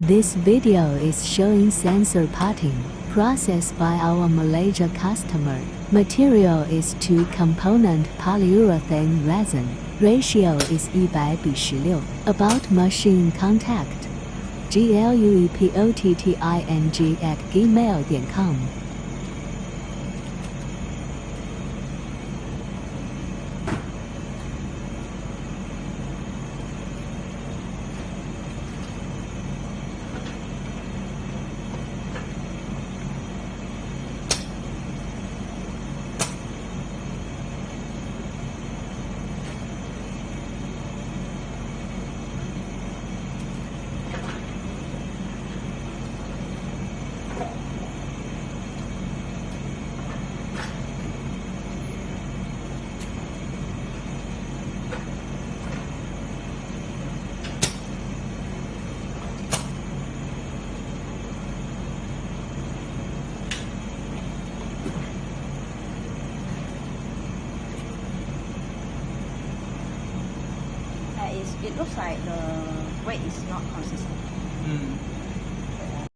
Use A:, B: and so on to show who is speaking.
A: This video is showing sensor parting, processed by our Malaysia customer. Material is 2-component polyurethane resin. Ratio is 100:16. About machine contact. gluepotting@gmail.com
B: It looks like the weight is not consistent.